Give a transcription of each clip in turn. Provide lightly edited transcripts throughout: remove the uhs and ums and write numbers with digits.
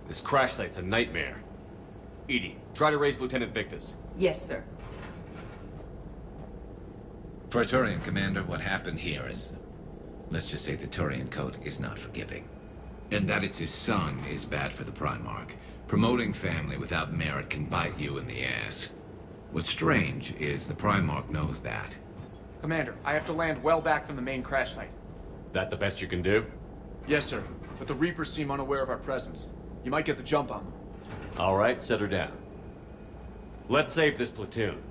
This crash site's a nightmare. Edie, try to raise Lieutenant Victus. Yes, sir. For a Turian commander, what happened here is... let's just say the Turian code is not forgiving. And that it's his son is bad for the Primarch. Promoting family without merit can bite you in the ass. What's strange is the Primarch knows that. Commander, I have to land well back from the main crash site. That the best you can do? Yes, sir. But the Reapers seem unaware of our presence. You might get the jump on them. All right, set her down. Let's save this platoon.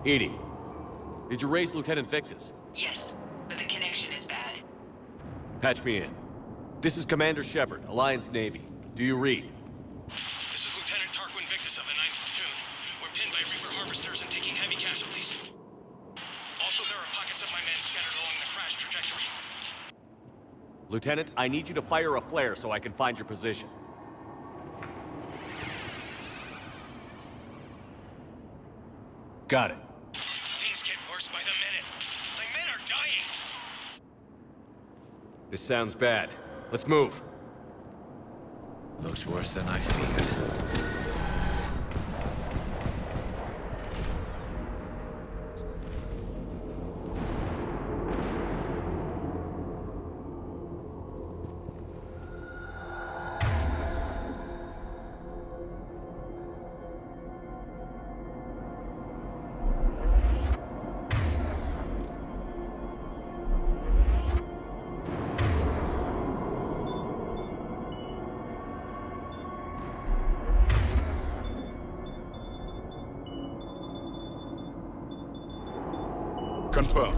Edie, did you raise Lieutenant Victus? Yes, but the connection is bad. Patch me in. This is Commander Shepard, Alliance Navy. Do you read? This is Lieutenant Tarquin Victus of the 9th Platoon. We're pinned by Reaper harvesters and taking heavy casualties. Also, there are pockets of my men scattered along the crash trajectory. Lieutenant, I need you to fire a flare so I can find your position. Got it. Things get worse by the minute. My men are dying! This sounds bad. Let's move. Looks worse than I feared. Confirmed.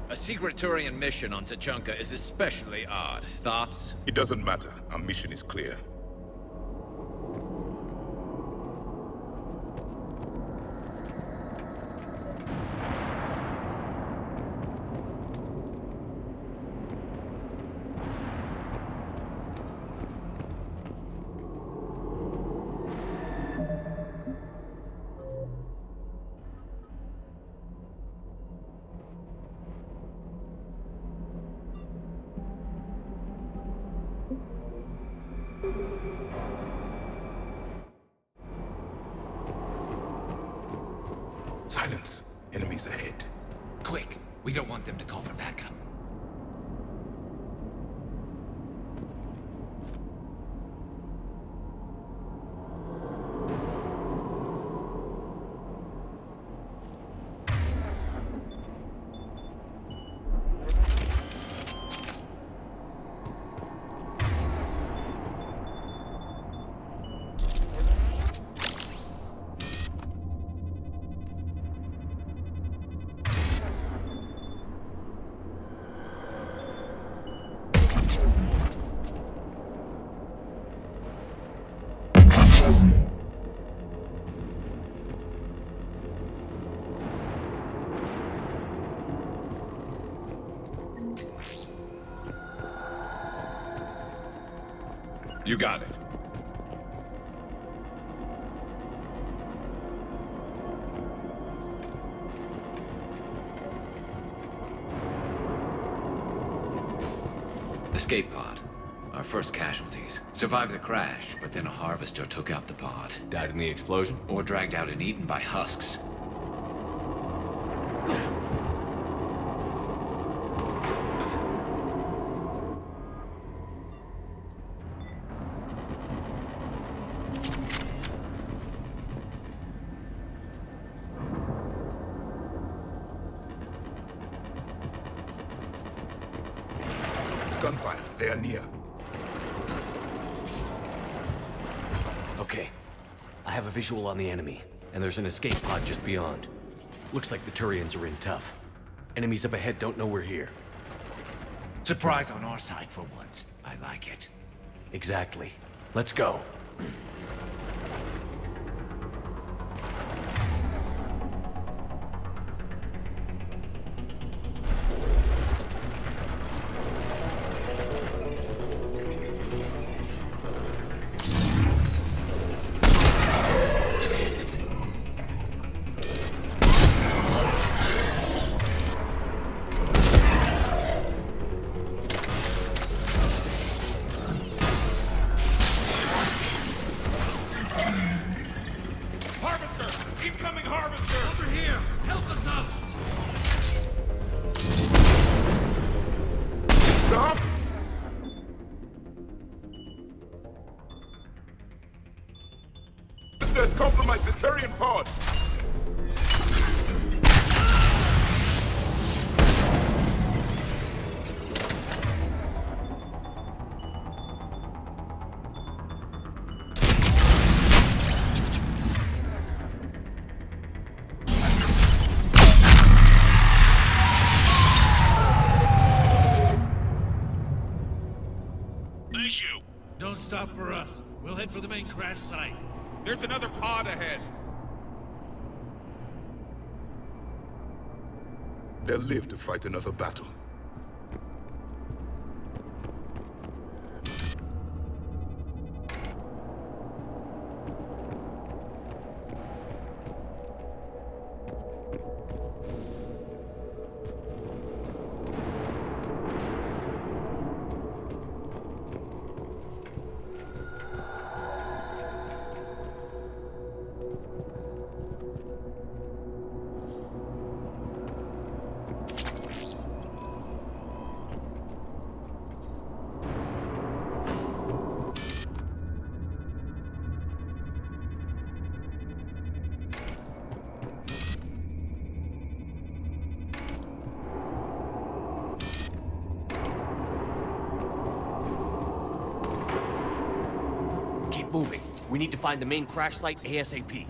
A secret Turian mission on Tuchanka is especially odd. Thoughts? It doesn't matter. Our mission is clear. Silence. Enemies ahead. Quick! We don't want them to call for backup. You got it. Escape pod. Our first casualties. Survived the crash, but then a harvester took out the pod. Died in the explosion? Or dragged out and eaten by husks. gunfire. They are near. Okay. I have a visual on the enemy, and there's an escape pod just beyond. Looks like the Turians are in tough. Enemies up ahead don't know we're here. Surprise on our side for once. I like it. Exactly. Let's go. Compromise the Turian pod! Thank you. Don't stop for us. We'll head for the main crash site. There's another pod ahead. They'll live to fight another battle. Moving. We need to find the main crash site ASAP.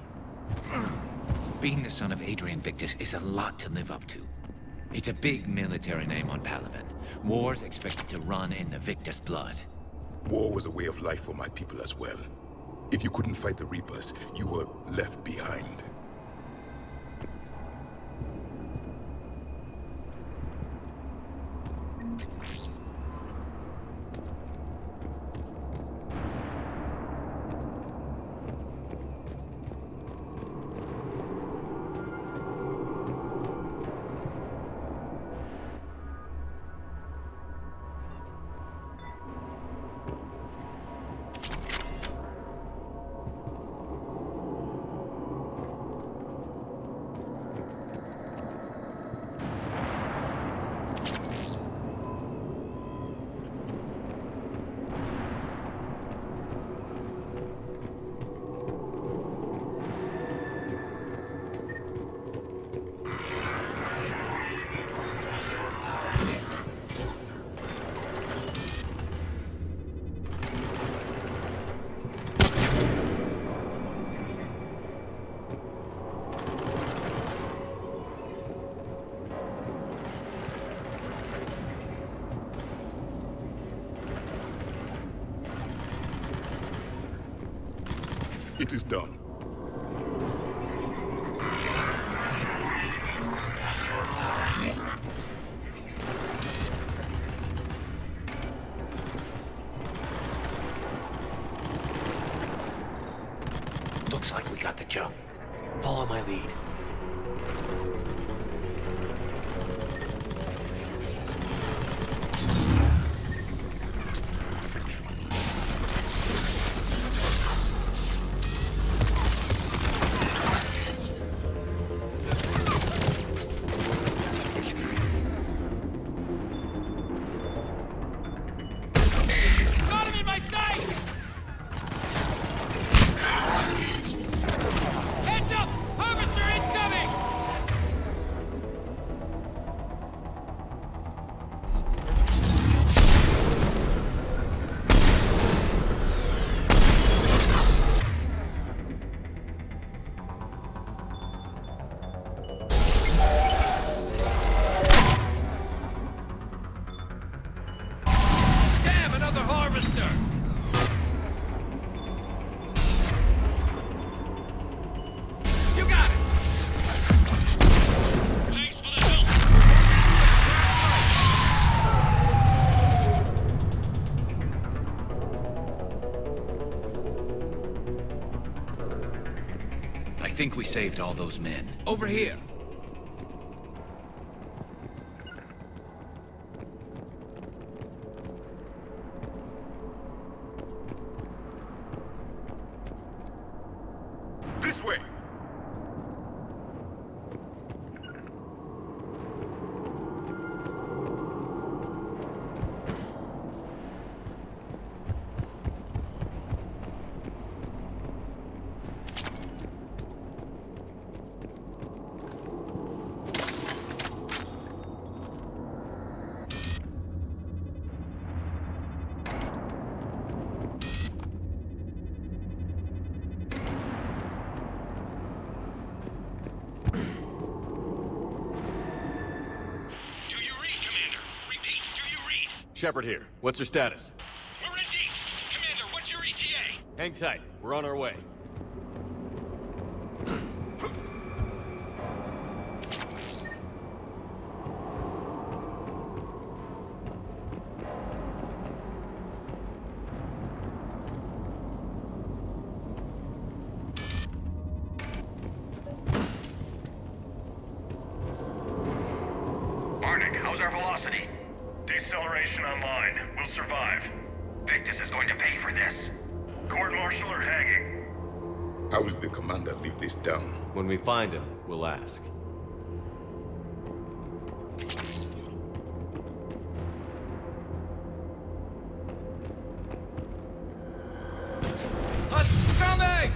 Being the son of Adrian Victus is a lot to live up to. It's a big military name on Palaven. War's expected to run in the Victus blood. War was a way of life for my people as well. If you couldn't fight the Reapers, you were left behind. It is done. Looks like we got the jump. Follow my lead. think we saved all those men. Over here! This way! Shepard here. What's your status? We're in deep. Commander, what's your ETA? Hang tight. We're on our way. Arctic, how's our velocity? Deceleration online. We'll survive. Victus is going to pay for this. Court-martial or hanging? How will the commander live this down? When we find him, we'll ask. Husk coming!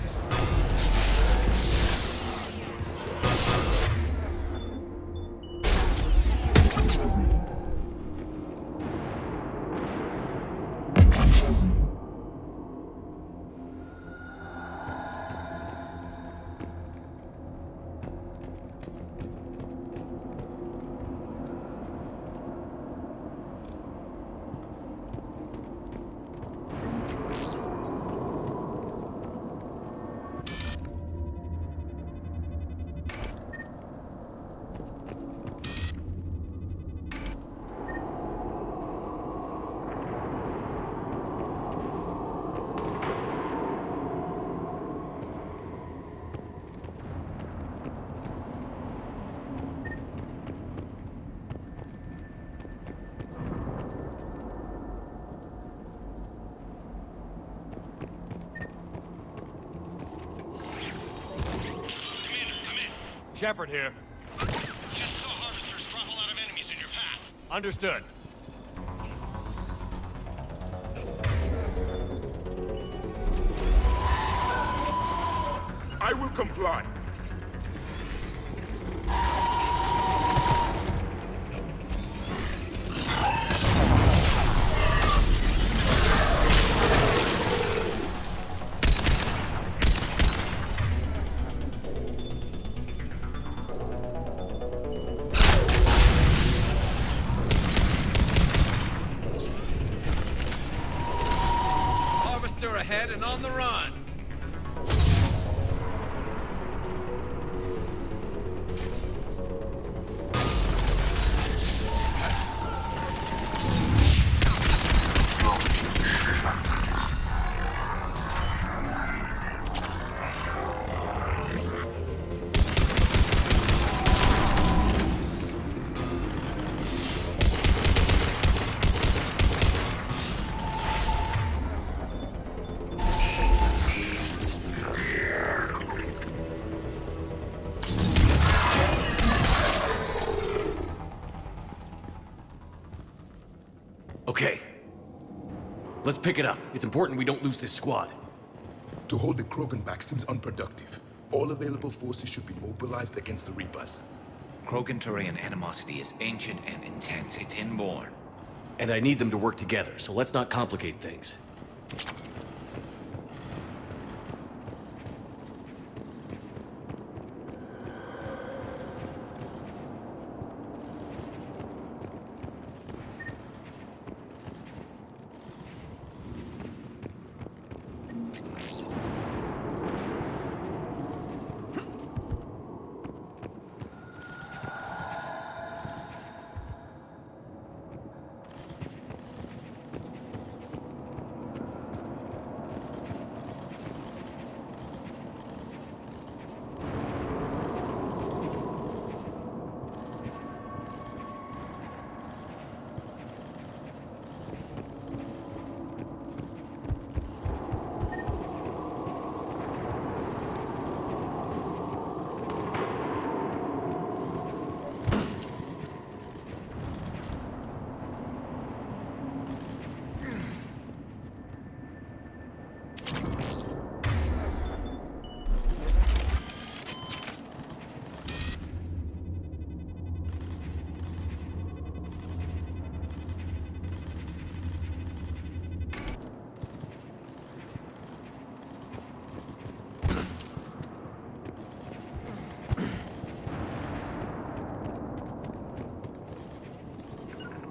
Shepard here. Just saw harvesters drop a lot of enemies in your path. Understood. I will comply. Ahead and on the run. Okay. Let's pick it up. It's important we don't lose this squad. To hold the Krogan back seems unproductive. All available forces should be mobilized against the Reapers. Krogan-Turian animosity is ancient and intense. It's inborn. And I need them to work together, so let's not complicate things.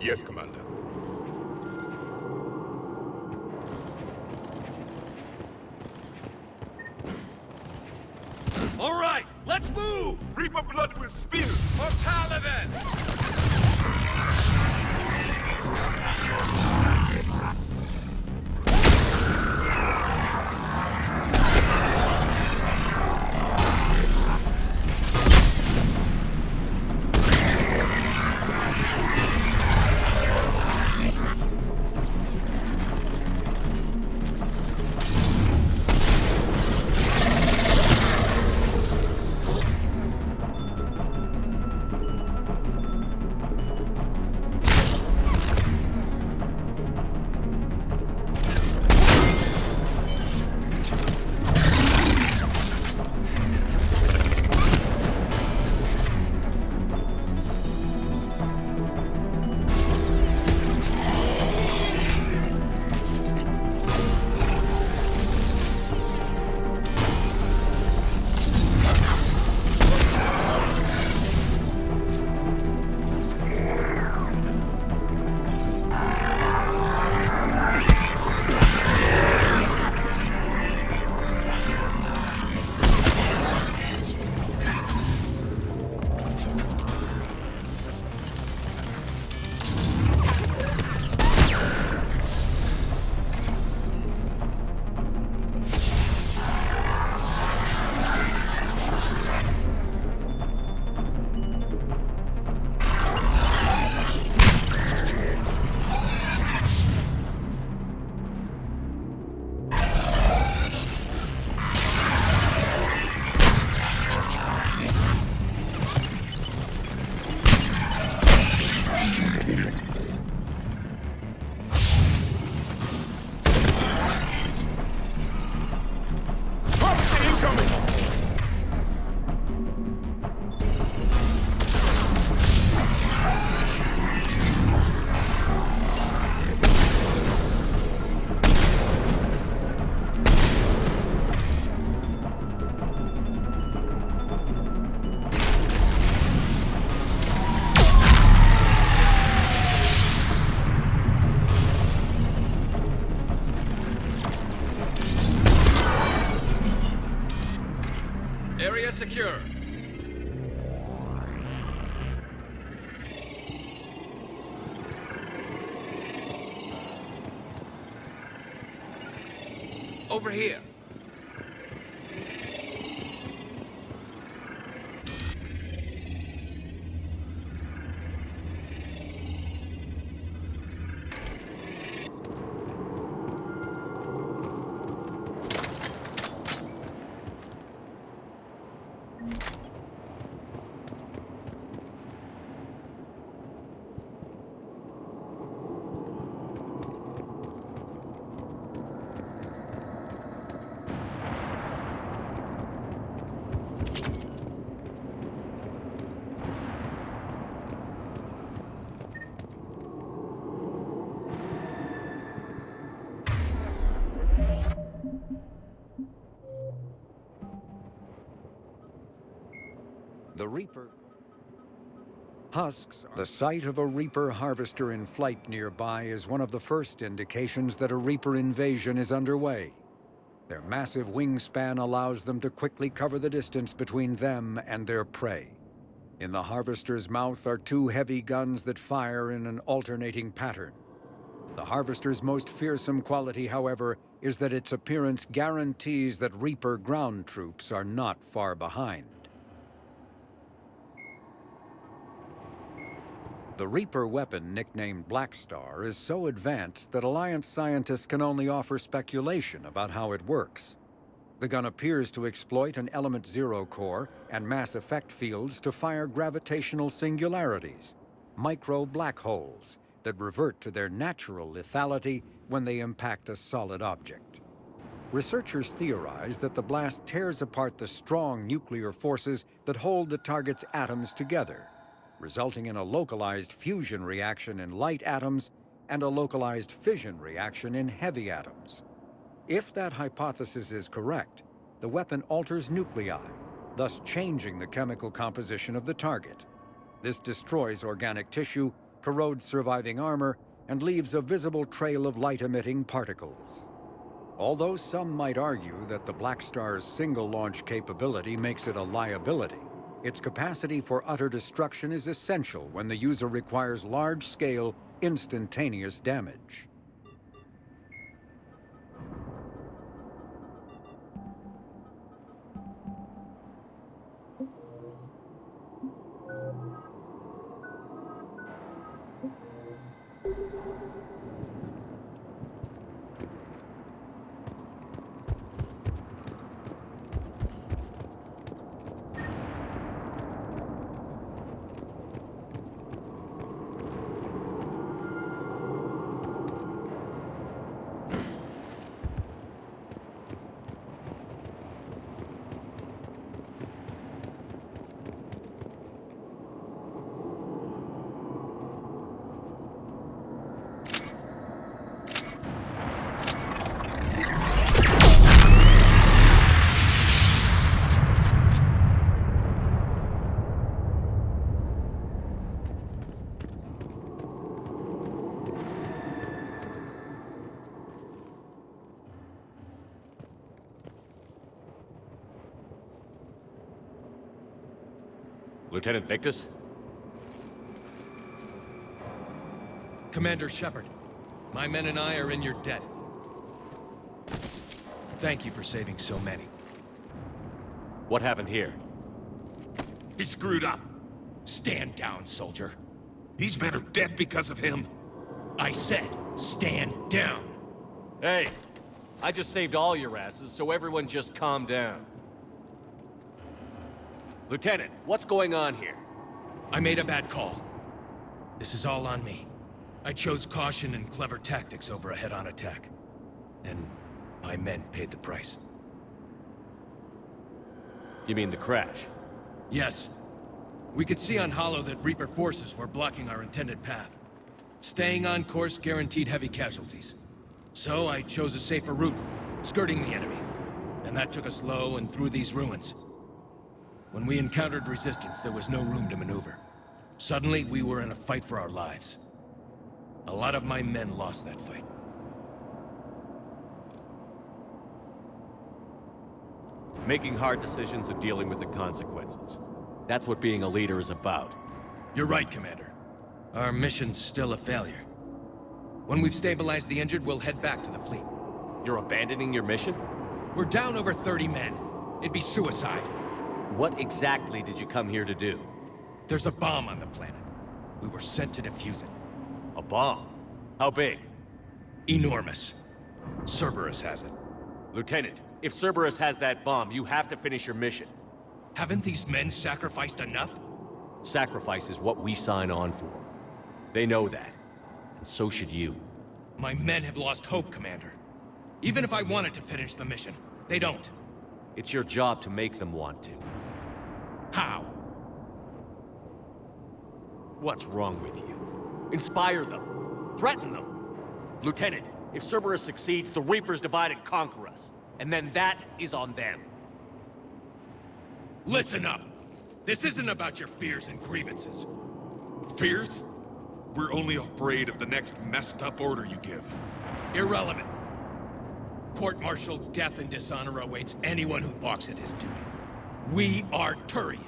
Yes, Commander. All right, let's move! Reaper blood will spill! For Paladin! Area secure. Over here. The Reaper husks. The sight of a Reaper harvester in flight nearby is one of the first indications that a Reaper invasion is underway. Their massive wingspan allows them to quickly cover the distance between them and their prey. In the harvester's mouth are two heavy guns that fire in an alternating pattern. The harvester's most fearsome quality, however, is that its appearance guarantees that Reaper ground troops are not far behind. The Reaper weapon, nicknamed Black Star, is so advanced that Alliance scientists can only offer speculation about how it works. The gun appears to exploit an Element Zero core and mass effect fields to fire gravitational singularities, micro black holes, that revert to their natural lethality when they impact a solid object. Researchers theorize that the blast tears apart the strong nuclear forces that hold the target's atoms together, resulting in a localized fusion reaction in light atoms and a localized fission reaction in heavy atoms. If that hypothesis is correct, the weapon alters nuclei, thus changing the chemical composition of the target. This destroys organic tissue corrodes surviving armor, and leaves a visible trail of light-emitting particles. Although some might argue that the Black Star's single-launch capability makes it a liability, its capacity for utter destruction is essential when the user requires large-scale, instantaneous damage. Lieutenant Victus? Commander Shepard, my men and I are in your debt. Thank you for saving so many. What happened here? He screwed up. Stand down, soldier. These men are dead because of him. I said, stand down. Hey, I just saved all your asses, so everyone just calm down. Lieutenant, what's going on here? I made a bad call. This is all on me. I chose caution and clever tactics over a head-on attack. And my men paid the price. You mean the crash? Yes. We could see on Hollow that Reaper forces were blocking our intended path. Staying on course guaranteed heavy casualties. So I chose a safer route, skirting the enemy. And that took us low and through these ruins. When we encountered resistance, there was no room to maneuver. Suddenly, we were in a fight for our lives. A lot of my men lost that fight. Making hard decisions and dealing with the consequences. That's what being a leader is about. You're right, Commander. Our mission's still a failure. When we've stabilized the injured, we'll head back to the fleet. You're abandoning your mission? We're down over 30 men. It'd be suicide. What exactly did you come here to do? There's a bomb on the planet. We were sent to defuse it. A bomb? How big? Enormous. Cerberus has it. Lieutenant, if Cerberus has that bomb, you have to finish your mission. Haven't these men sacrificed enough? Sacrifice is what we sign on for. They know that. And so should you. My men have lost hope, Commander. Even if I wanted to finish the mission, they don't. It's your job to make them want to. How? What's wrong with you? Inspire them. Threaten them. Lieutenant, if Cerberus succeeds, the Reapers divide and conquer us. And then that is on them. Listen up! This isn't about your fears and grievances. Fears? We're only afraid of the next messed up order you give. Irrelevant. Court-martial death and dishonor awaits anyone who balks at his duty. We are Turian.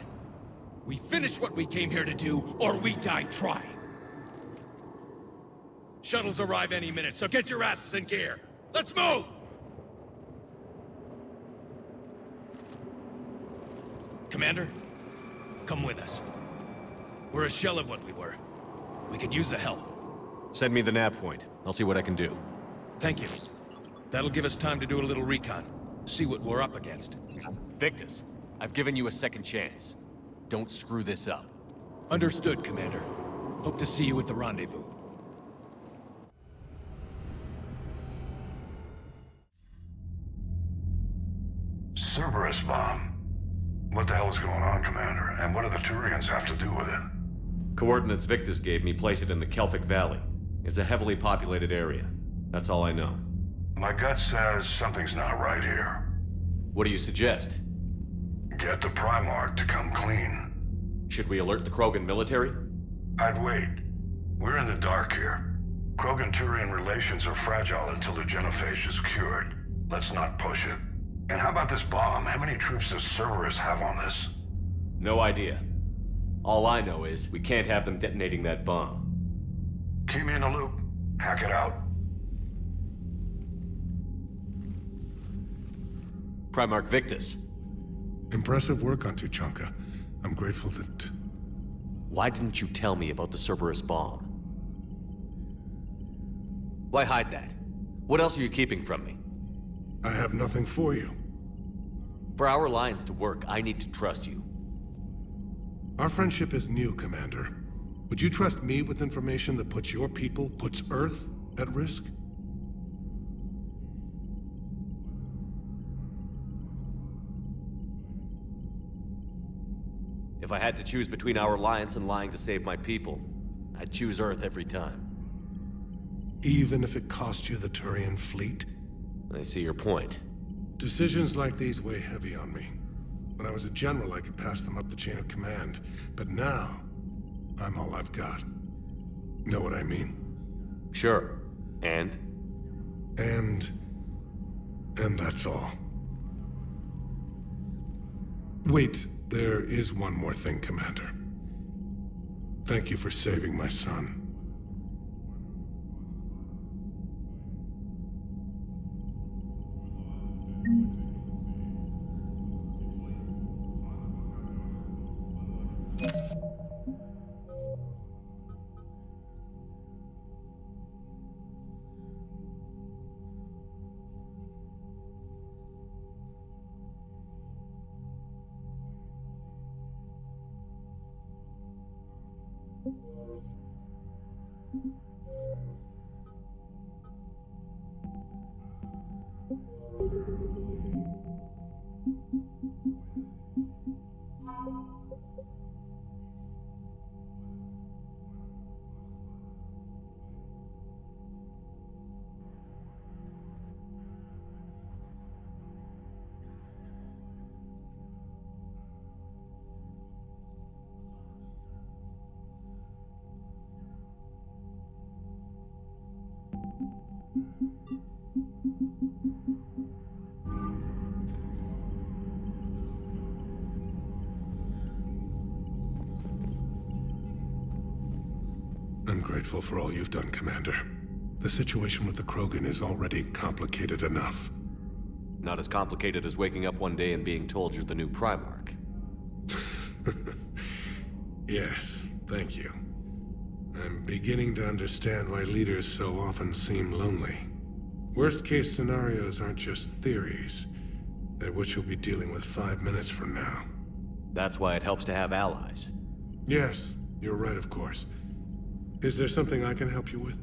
We finish what we came here to do, or we die trying. Shuttles arrive any minute, so get your asses in gear. Let's move! Commander, come with us. We're a shell of what we were. We could use the help. Send me the nav point. I'll see what I can do. Thank you. That'll give us time to do a little recon. See what we're up against. Victus, I've given you a second chance. Don't screw this up. Understood, Commander. Hope to see you at the rendezvous. Cerberus bomb. What the hell is going on, Commander? And what do the Turians have to do with it? Coordinates Victus gave me place it in the Kelphic Valley. It's a heavily populated area. That's all I know. My gut says something's not right here. What do you suggest? Get the Primarch to come clean. Should we alert the Krogan military? I'd wait. We're in the dark here. Krogan-Turian relations are fragile until the genophage is cured. Let's not push it. And how about this bomb? How many troops does Cerberus have on this? No idea. All I know is we can't have them detonating that bomb. Keep me in the loop. Hack it out. Primarch Victus. Impressive work on Tuchanka. I'm grateful that... Why didn't you tell me about the Cerberus bomb? Why hide that? What else are you keeping from me? I have nothing for you. For our alliance to work, I need to trust you. Our friendship is new, Commander. Would you trust me with information that puts your people, puts Earth, at risk? If I had to choose between our alliance and lying to save my people, I'd choose Earth every time. Even if it cost you the Turian fleet? I see your point. Decisions like these weigh heavy on me. When I was a general, I could pass them up the chain of command. But now, I'm all I've got. Know what I mean? Sure. And that's all. Wait, there is one more thing, Commander. Thank you for saving my son. I'm grateful for all you've done, Commander. The situation with the Krogan is already complicated enough. not as complicated as waking up one day and being told you're the new Primarch. Yes, thank you. I'm beginning to understand why leaders so often seem lonely. Worst-case scenarios aren't just theories. They're what you'll be dealing with 5 minutes from now. That's why it helps to have allies. Yes, you're right, of course. Is there something I can help you with?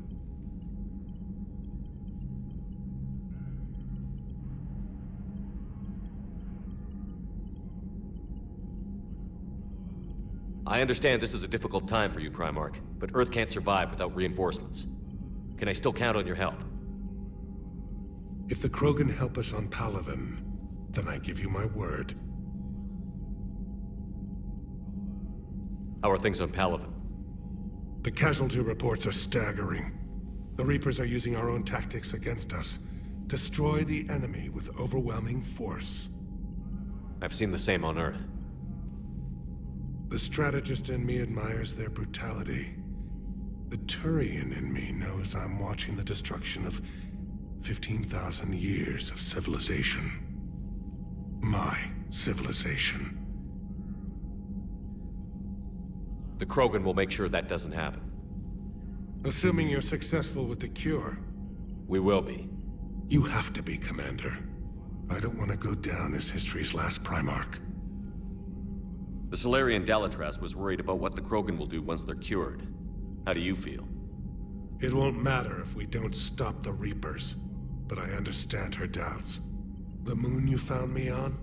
I understand this is a difficult time for you, Primarch, but Earth can't survive without reinforcements. Can I still count on your help? If the Krogan help us on Palaven, then I give you my word. How are things on Palaven? The casualty reports are staggering. The Reapers are using our own tactics against us. Destroy the enemy with overwhelming force. I've seen the same on Earth. The strategist in me admires their brutality. The Turian in me knows I'm watching the destruction of 15,000 years of civilization. My civilization. The Krogan will make sure that doesn't happen. Assuming you're successful with the cure. We will be. You have to be, Commander. I don't want to go down as history's last Primarch. The Solarian Dalatras was worried about what the Krogan will do once they're cured. How do you feel? It won't matter if we don't stop the Reapers, but I understand her doubts. The moon you found me on?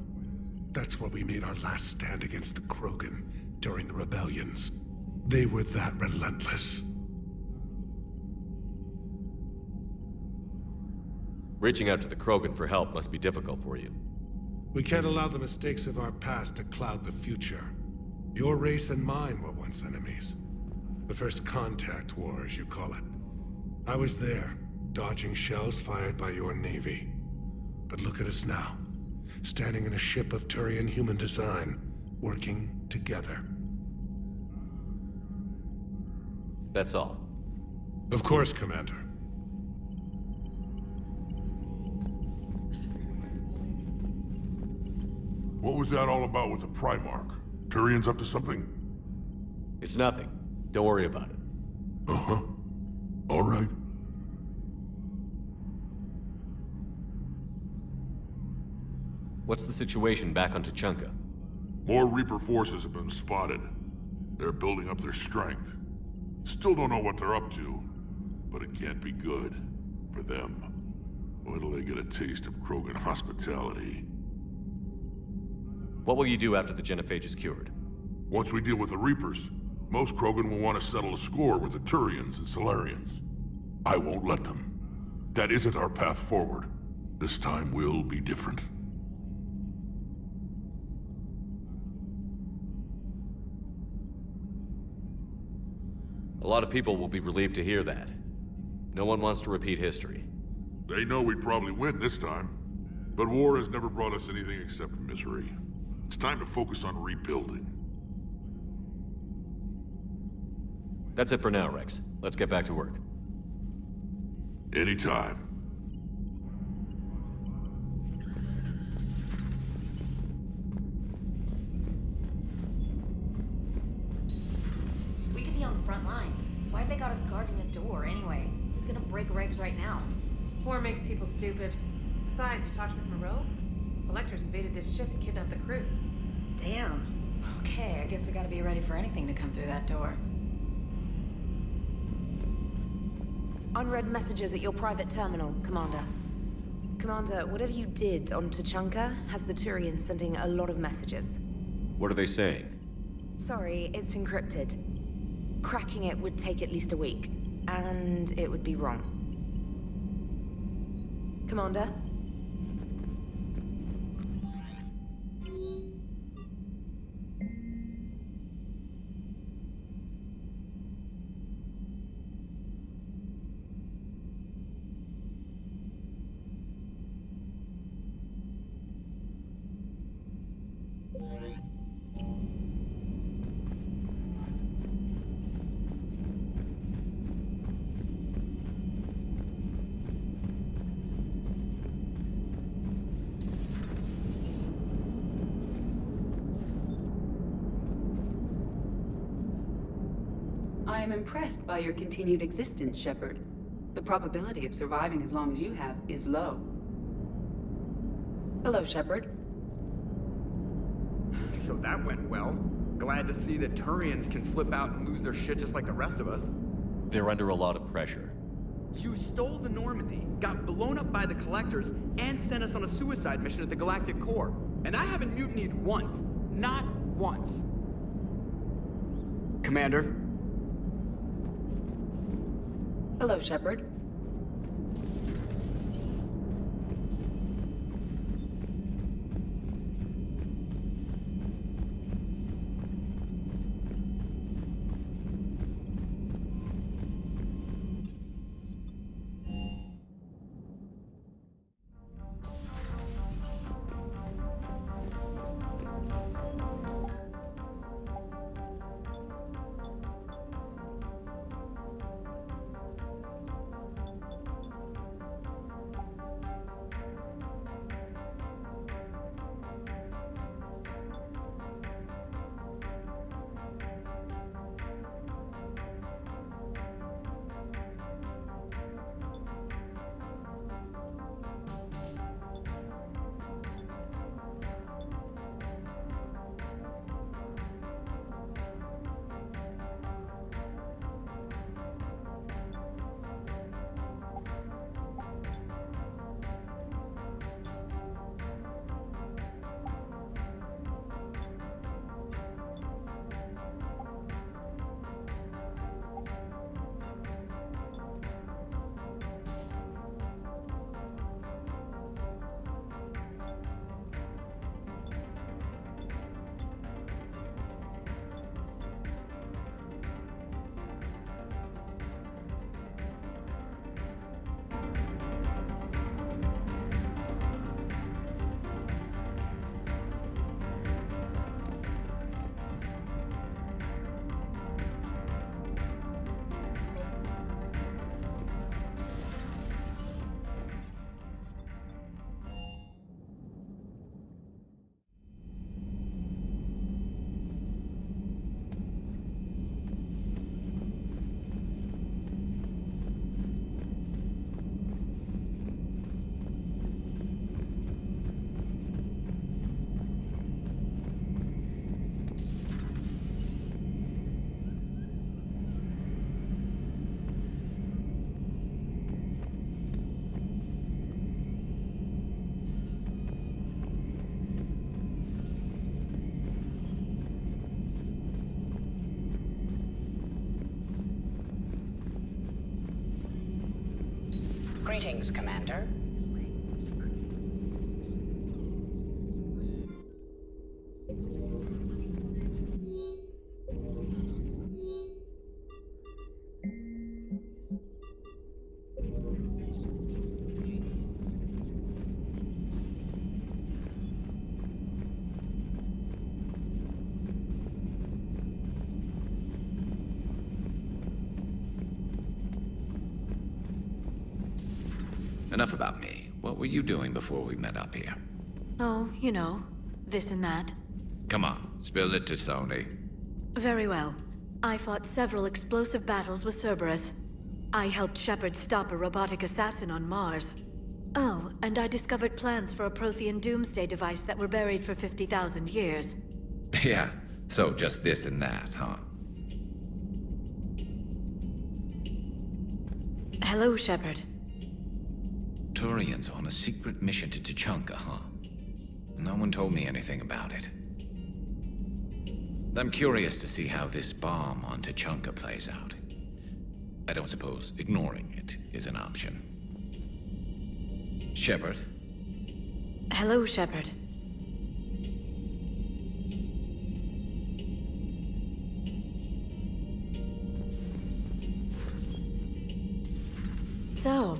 That's where we made our last stand against the Krogan during the rebellions. They were that relentless. Reaching out to the Krogan for help must be difficult for you. We can't allow the mistakes of our past to cloud the future. Your race and mine were once enemies. The first contact war, as you call it. I was there, dodging shells fired by your navy. But look at us now, standing in a ship of Turian human design, working together. That's all. Of course, Commander. What was that all about with the Primarch? Turians up to something? It's nothing. Don't worry about it. Uh-huh. All right. What's the situation back on Tuchanka? More Reaper forces have been spotted. They're building up their strength. Still don't know what they're up to, but it can't be good for them. Wait till they get a taste of Krogan hospitality. What will you do after the genophage is cured? Once we deal with the Reapers, most Krogan will want to settle a score with the Turians and Solarians. I won't let them. That isn't our path forward. This time will be different. A lot of people will be relieved to hear that. No one wants to repeat history. They know we'd probably win this time. But war has never brought us anything except misery. It's time to focus on rebuilding. That's it for now, Rex. Let's get back to work. Anytime. We could be on the front lines. Why have they got us guarding a door anyway? Who's gonna break regs right now? War makes people stupid. Besides, you talked with Moreau? Electors invaded this ship and kidnapped the crew. Damn. Okay, I guess we gotta be ready for anything to come through that door. Unread messages at your private terminal, Commander. Commander, whatever you did on Tuchanka has the Turians sending a lot of messages. What are they saying? Sorry, it's encrypted. Cracking it would take at least a week, and it would be wrong. Commander? I am impressed by your continued existence, Shepard. The probability of surviving as long as you have is low. Hello, Shepard. So that went well. Glad to see that Turians can flip out and lose their shit just like the rest of us. They're under a lot of pressure. You stole the Normandy, got blown up by the Collectors, and sent us on a suicide mission at the Galactic Core. And I haven't mutinied once. Not once. Commander? Hello, Shepard. Greetings, Commander. Enough about me. What were you doing before we met up here? Oh, you know, this and that. Come on, spill it to Sony. Very well. I fought several explosive battles with Cerberus. I helped Shepard stop a robotic assassin on Mars. Oh, and I discovered plans for a Prothean doomsday device that were buried for 50,000 years. Yeah, so just this and that, huh? Hello, Shepard. Turians on a secret mission to Tuchanka, huh? No one told me anything about it. I'm curious to see how this bomb on Tuchanka plays out. I don't suppose ignoring it is an option. Shepard? Hello, Shepard. So,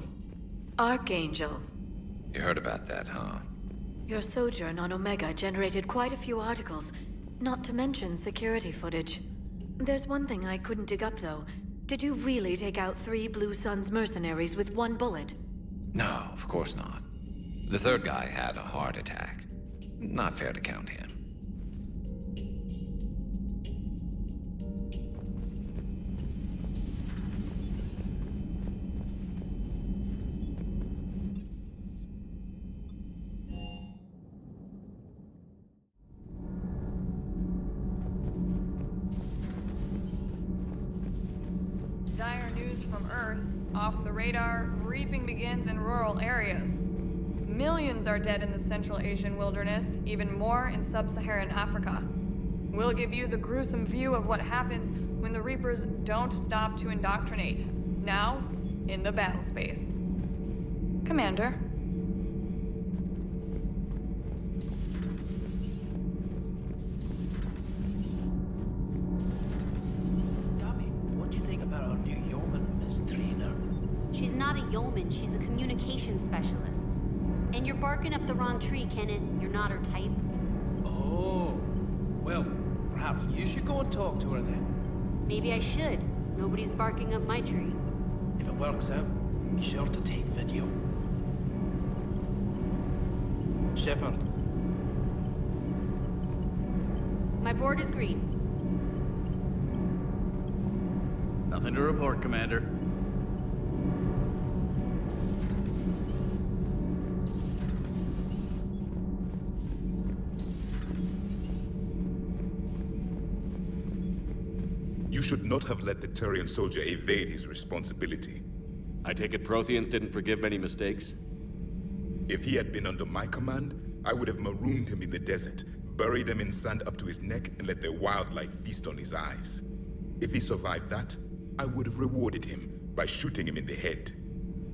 Archangel. You heard about that, huh? Your sojourn on Omega generated quite a few articles, not to mention security footage. There's one thing I couldn't dig up, though. Did you really take out 3 Blue Suns mercenaries with 1 bullet? No, of course not. The third guy had a heart attack. Not fair to count him. Dire news from Earth. Off the radar, reaping begins in rural areas. Millions are dead in the Central Asian wilderness, even more in sub-Saharan Africa. We'll give you the gruesome view of what happens when the Reapers don't stop to indoctrinate. Now, in the battle space. Commander. What do you think about our new yeoman, Miss Trina? She's not a yeoman, she's a communication specialist. And you're barking up the wrong tree, Kenneth. You're not her type. Oh, well, perhaps you should go and talk to her then. Maybe I should. Nobody's barking up my tree. If it works out, be sure to take video. Shepard. My board is green. Nothing to report, Commander. You should not have let the Turian soldier evade his responsibility. I take it Protheans didn't forgive many mistakes? If he had been under my command, I would have marooned him in the desert, buried him in sand up to his neck, and let the wildlife feast on his eyes. If he survived that, I would have rewarded him by shooting him in the head.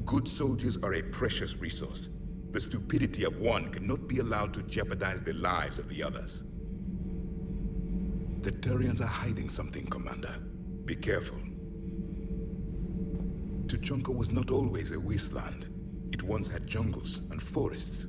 Good soldiers are a precious resource. The stupidity of one cannot be allowed to jeopardize the lives of the others. The Turians are hiding something, Commander. Be careful. Tuchanka was not always a wasteland. It once had jungles and forests.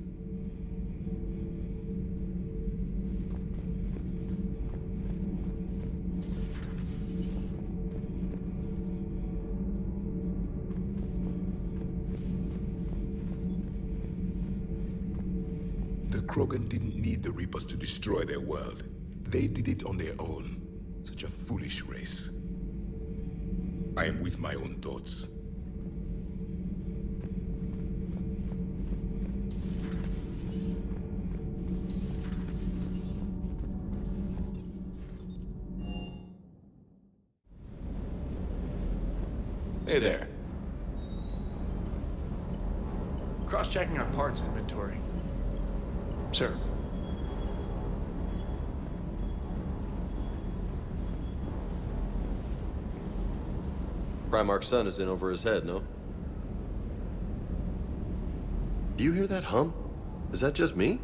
The Krogan didn't need the Reapers to destroy their world. They did it on their own. Such a foolish race. I am with my own thoughts. Hey there. Cross-checking our parts inventory. Sir. Primarch's son is in over his head, no? Do you hear that hum? Is that just me?